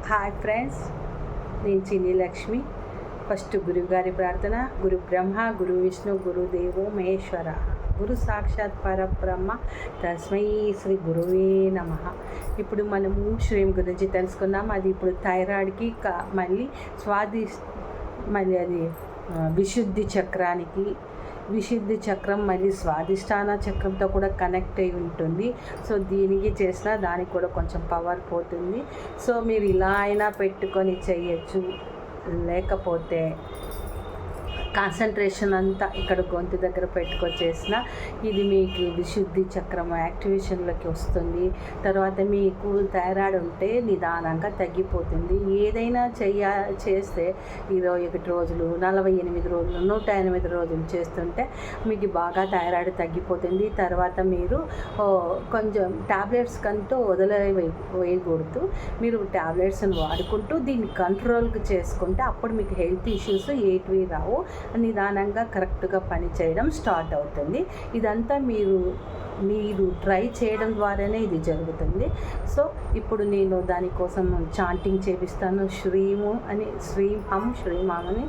Hi friends, నేను చిన్ని Lakshmi. First గురుగారి ప్రార్థన. గురు బ్రహ్మ, గురు విష్ణు, గురుదేవో మహేశ్వర, గురు సాక్షాత్ పరబ్రహ్మ, తస్మై శ్రీ గురువే నమః. ఇప్పుడు మనము శ్రీం గురించి తెలుసుకున్నాం. అది ఇప్పుడు థైరాయిడ్కి మళ్ళీ అది విశుద్ధి చక్రానికి, విశుద్ధి చక్రం మళ్ళీ స్వాధిష్టాన చక్రంతో కూడా కనెక్ట్ అయి ఉంటుంది. సో దీనికి చేసినా దానికి కూడా కొంచెం పవర్ పోతుంది. సో మీరు ఇలా అయినా పెట్టుకొని చేయొచ్చు, లేకపోతే కాన్సన్ట్రేషన్ అంతా ఇక్కడ గొంతు దగ్గర పెట్టుకొచ్చేసిన ఇది మీకు విశుద్ధి చక్రం యాక్టివేషన్లోకి వస్తుంది. తర్వాత మీకు థైరాయిడ్ ఉంటే నిదానంగా తగ్గిపోతుంది. ఏదైనా చేస్తే 21 రోజులు, 48 రోజులు, 108 రోజులు చేస్తుంటే మీకు బాగా థైరాయిడ్ తగ్గిపోతుంది. తర్వాత మీరు కొంచెం ట్యాబ్లెట్స్ కంటూ వేయకూడదు. మీరు ట్యాబ్లెట్స్ని వాడుకుంటూ దీన్ని కంట్రోల్కి చేసుకుంటే అప్పుడు మీకు హెల్త్ ఇష్యూస్ ఏటివి రావు. నిదానంగా కరెక్ట్గా పని చేయడం స్టార్ట్ అవుతుంది. ఇదంతా మీరు ట్రై చేయడం ద్వారానే ఇది జరుగుతుంది. సో ఇప్పుడు నేను దానికోసం చాంటింగ్ చేపిస్తాను. శ్రీము అని, శ్రీం హం శ్రీం హం అని.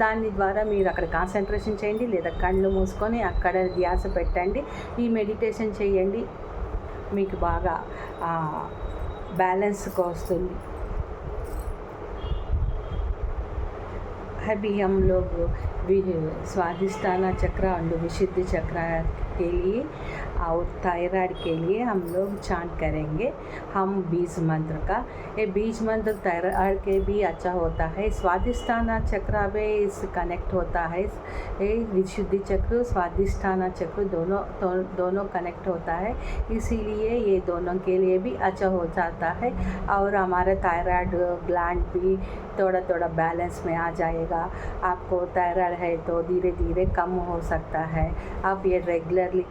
దాని ద్వారా మీరు అక్కడ కాన్సన్ట్రేషన్ చేయండి, లేదా కళ్ళు మూసుకొని అక్కడ ధ్యాస పెట్టండి. ఈ మెడిటేషన్ చేయండి, మీకు బాగా బ్యాలెన్స్గా వస్తుంది. अभी हम लोग स्वादिष्ठाना चक्र और विशुद्धि चक्र के लिए और थायराइड के लिए हम लोग चांट करेंगे हम बीज मंत्र का। ये बीज मंत्र थायराइड के भी अच्छा होता है। स्वादिष्ठाना चक्र में इस कनेक्ट होता है। ये विशुद्धि चक्र स्वादिष्ठाना चक्र दोनों कनेक्ट होता है, इसीलिए ये दोनों के लिए भी अच्छा हो जाता है। और हमारा थायराइड ग्लैंड भी थोड़ा थोड़ा बैलेंस में आ जाएगा। आपको थायराइड है तो धीरे धीरे कम हो सकता है। आप ये रेगुलरली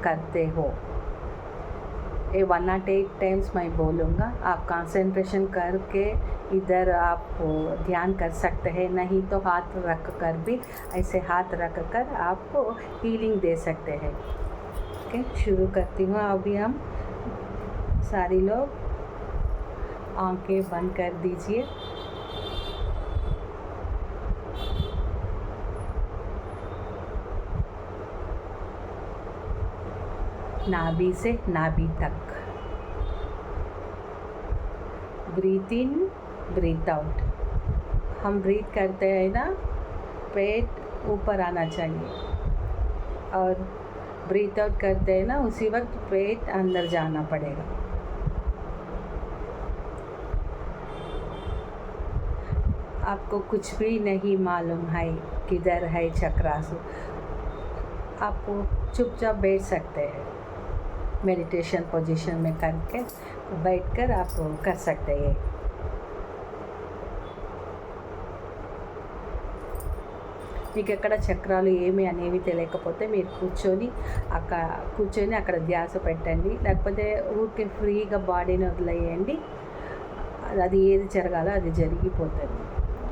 करते हो। ये 108 टाइम्स मैं बोलूँगा। आप कंसंट्रेशन करके इधर आप ध्यान कर सकते हैं, नहीं तो हाथ रख कर भी, ऐसे हाथ रख कर आप हीलिंग दे सकते हैं। ओके, शुरू करती हूँ। अभी हम सारे लोग आंखें बंद कर दीजिए। नाभि से नाभि तक ब्रीथ इन ब्रीथ आउट। हम ब्रीथ करते हैं ना, पेट ऊपर आना चाहिए, और ब्रीथ आउट करते हैं ना, उसी वक्त पेट अंदर जाना पड़ेगा। आपको कुछ भी नहीं मालूम है किधर है चक्रासु, आपको चुपचाप बैठ सकते हैं। मेडिटेशन पोजीशन में करके बैठकर आप कर सकते हैं। మీకు ఎక్కడ చక్రాలు ఏమి అనేవి తెలియకపోతే మీరు కూర్చొని అక్కడ ధ్యాస పెట్టండి, లేకపోతే ఊరికే ఫ్రీగా బాడీని వదిలేయండి. అది ఏది జరగాలో అది జరిగిపోతుంది.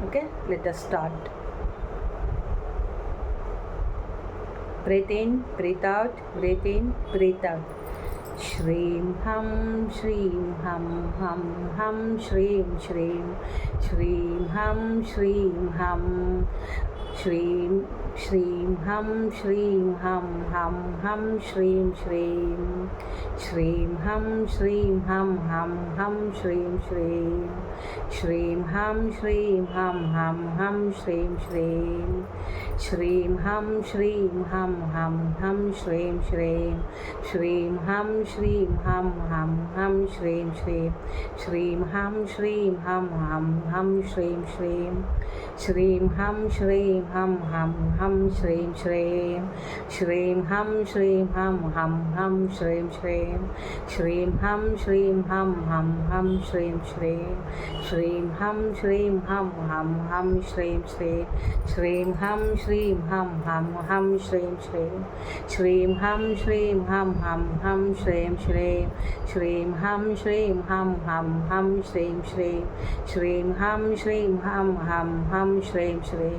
Okay, let us start. Breathe in, breathe out, breathe in, breathe out. श्रीं हं श्रीं हं हं हं श्रीं श्रीं श्रीं हं श्रीं हं श्रीं श्रीं हं श्रीं हं हं हं श्रीं श्रीं श्रीं हं श्रीं हं हं हं श्रीं श्रीं श्रीं हं श्रीं हं हं हं श्रीं श्रीं श्रीं हं श्रीं हं हं हं श्रीं श्रीं श्रीं हं श्रीं हं हं हं श्रीं श्रीं श्रीं हं श्रीं हं हं हं श्रीं श्रीं श्रीं हं श्रीं हं हं हं श्रीं श्रीं श्रीं हं श्रीं हं हं हं श्रीं श्रीं श्रीं हं श्रीं हं हं हं श्रीं श्रीं श्रीं हं श्रीं हं हं हं श्रीं श्रीं श्रीं हं श्रीं हं हं हं श्रीं श्रीं श्रीं हं श्रीं हं हं हं श्रीं श्रीं श्रीं हं श्रीं हं हं हं श्रीं श्रीं श्रीं हं श्रीं हं हं हं श्रीं श्रीं